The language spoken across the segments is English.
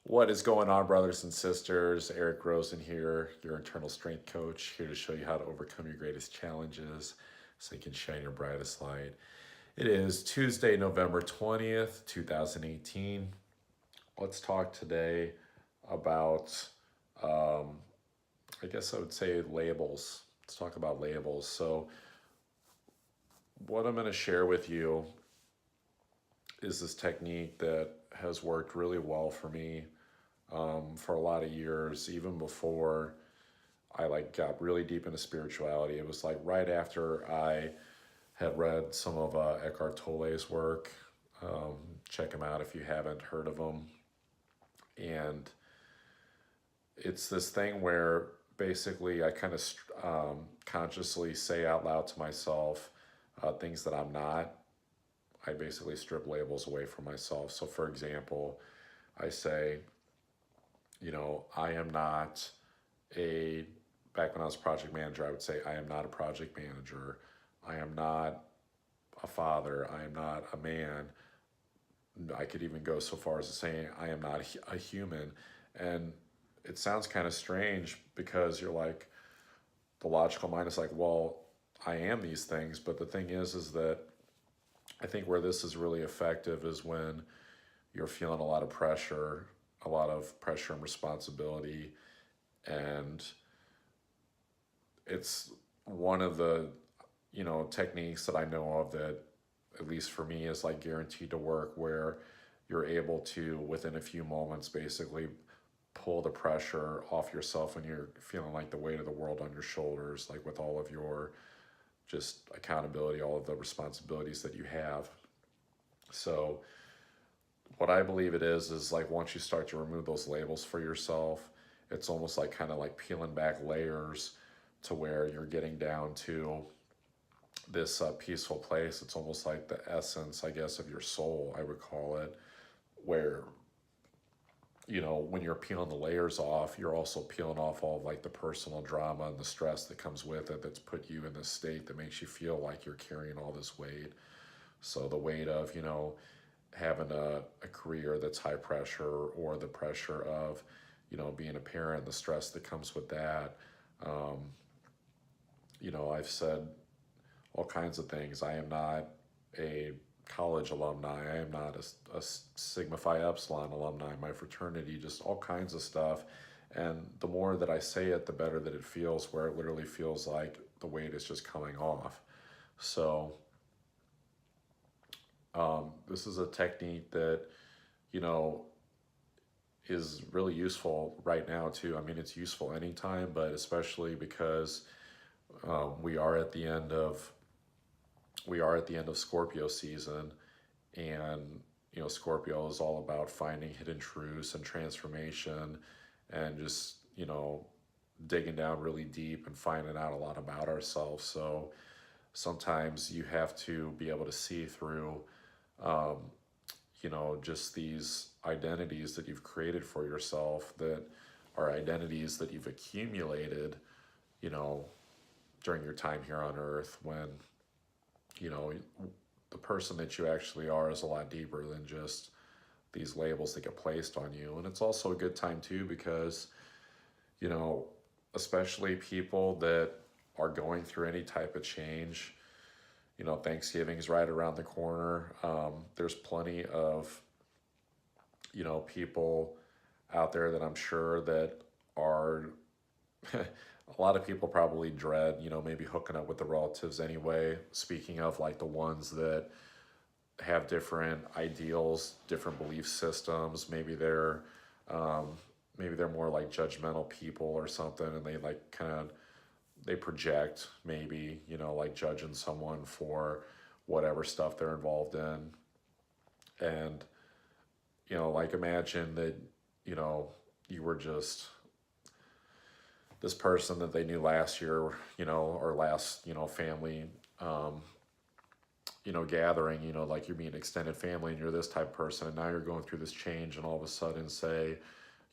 What is going on, brothers and sisters? Eric Rosen here, your internal strength coach, here to show you how to overcome your greatest challenges so you can shine your brightest light. It is Tuesday, November 20th, 2018. Let's talk today about, um, I guess I would say labels. Let's talk about labels. So, what I'm going to share with you is this technique that has worked really well for me for a lot of years, even before I got really deep into spirituality. It was like right after I had read some of Eckhart Tolle's work. Um, Check him out if you haven't heard of him. And it's this thing where basically I kind of consciously say out loud to myself things that I'm not. I basically strip labels away from myself. So, for example, I say, I am not a, back when I was project manager, I would say, I am not a project manager. I am not a father. I am not a man. I could even go so far as to saying, I am not a human. And it sounds kind of strange because you're like, the logical mind is like, well, I am these things. But the thing is that I think where this is really effective is when you're feeling a lot of pressure and responsibility. And it's one of the, techniques that I know of that, at least for me, is like guaranteed to work, where you're able to, within a few moments, basically pull the pressure off yourself when you're feeling like the weight of the world on your shoulders, like with all of your just accountability, all of the responsibilities that you have. So, what I believe it is like once you start to remove those labels for yourself, it's almost like kind of like peeling back layers to where you're getting down to this peaceful place. It's almost like the essence, I guess, of your soul, I would call it, where, when you're peeling the layers off, you're also peeling off all of like the personal drama and the stress that comes with it that's put you in this state that makes you feel like you're carrying all this weight. So the weight of, having a career that's high pressure, or the pressure of, being a parent, the stress that comes with that. Um, I've said all kinds of things. I am not a college alumni. I am not a Sigma Phi Epsilon alumni, my fraternity, just all kinds of stuff. And the more that I say it, the better that it feels, where it literally feels like the weight is just coming off. So, this is a technique that, you know, is really useful right now too. I mean, it's useful anytime, but especially because we are at the end of Scorpio season, and Scorpio is all about finding hidden truths and transformation, and just digging down really deep and finding out a lot about ourselves. So sometimes you have to be able to see through, um, just these identities that you've created for yourself, that are identities that you've accumulated, you know, during your time here on Earth, when you know the person that you actually are is a lot deeper than just these labels that get placed on you. And it's also a good time too, because you know especially people that are going through any type of change. Thanksgiving's right around the corner. There's plenty of people out there that I'm sure that are a lot of people probably dread, maybe hooking up with the relatives anyway. Speaking of like the ones that have different ideals, different belief systems, um, maybe they're more like judgmental people or something, and they like kind of they project, maybe, like judging someone for whatever stuff they're involved in. And like imagine that you know you were just this person that they knew last year, or last, family, um, gathering, like you're being extended family and you're this type of person, and now you're going through this change, and all of a sudden, say,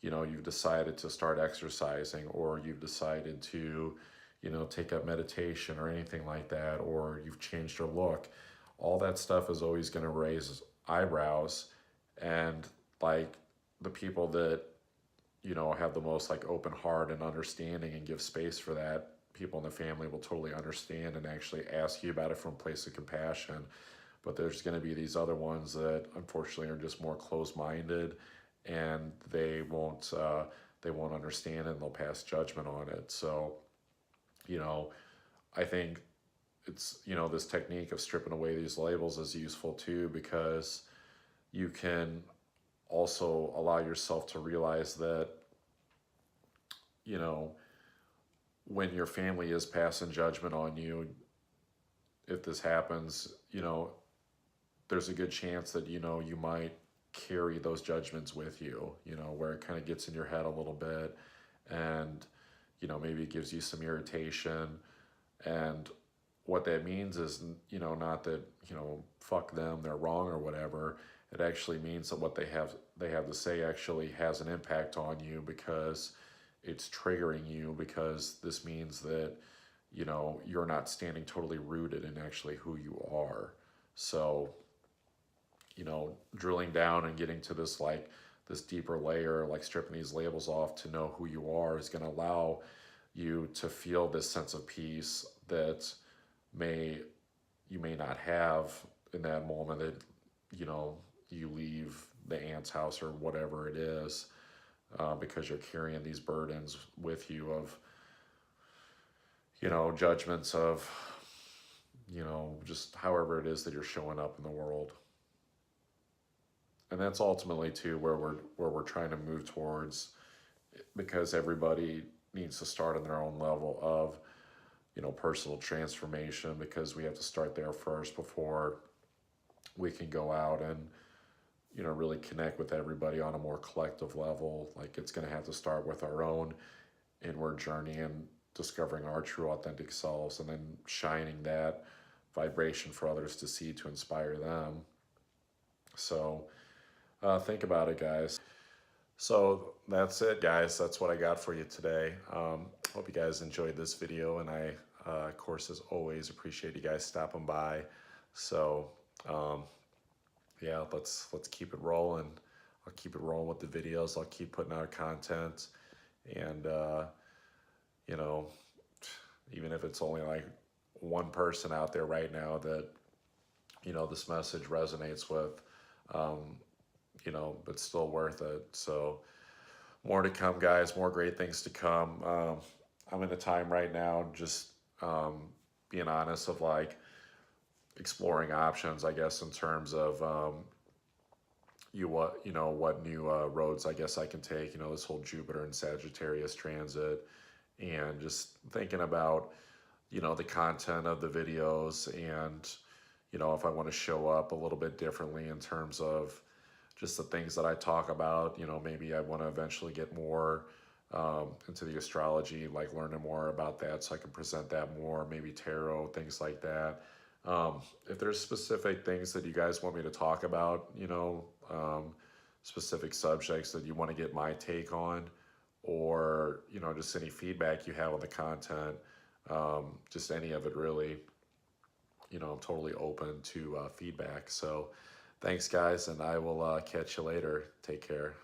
you've decided to start exercising, or you've decided to, take up meditation or anything like that, or you've changed your look. All that stuff is always going to raise eyebrows, and like the people that, you know, have the most like open heart and understanding and give space for that, people in the family will totally understand and actually ask you about it from a place of compassion. But there's going to be these other ones that unfortunately are just more closed-minded, and they won't understand it, and they'll pass judgment on it. So, you know, I think it's, you know, this technique of stripping away these labels is useful too, because you can also allow yourself to realize that, you know, when your family is passing judgment on you, if this happens, you know, there's a good chance that, you know, you might carry those judgments with you, you know, where it kind of gets in your head a little bit, and, you know, maybe it gives you some irritation. And what that means is, you know, not that, you know, fuck them, they're wrong or whatever. It actually means that what they have to say actually has an impact on you, because it's triggering you, because this means that, you know, you're not standing totally rooted in actually who you are. So, you know, drilling down and getting to this like this deeper layer, like stripping these labels off to know who you are, is going to allow you to feel this sense of peace that may you may not have in that moment that, you know, you leave the aunt's house or whatever it is, because you're carrying these burdens with you of, you know, judgments of, you know, just however it is that you're showing up in the world. And that's ultimately too where we're trying to move towards, because everybody needs to start on their own level of, you know, personal transformation, because we have to start there first before we can go out and, you know, really connect with everybody on a more collective level. Like, it's going to have to start with our own inward journey and discovering our true authentic selves, and then shining that vibration for others to see, to inspire them. So think about it, guys. So that's it, guys. That's what I got for you today. Hope you guys enjoyed this video, and I, of course, as always, appreciate you guys stopping by. So yeah, let's keep it rolling. I'll keep it rolling with the videos. I'll keep putting out content, and you know, even if it's only like one person out there right now that, you know, this message resonates with, you know, but still worth it. So more to come, guys. More great things to come. I'm in a time right now, just being honest, of like exploring options, I guess, in terms of what new roads I guess I can take. You know, this whole Jupiter and Sagittarius transit, and just thinking about, you know, the content of the videos, and, you know, if I want to show up a little bit differently in terms of just the things that I talk about. You know, maybe I want to eventually get more into the astrology, like learning more about that, so I can present that more, maybe tarot, things like that. If there's specific things that you guys want me to talk about, you know, specific subjects that you want to get my take on, or, you know, just any feedback you have on the content, just any of it really, you know, I'm totally open to feedback. So thanks, guys, and I will catch you later. Take care.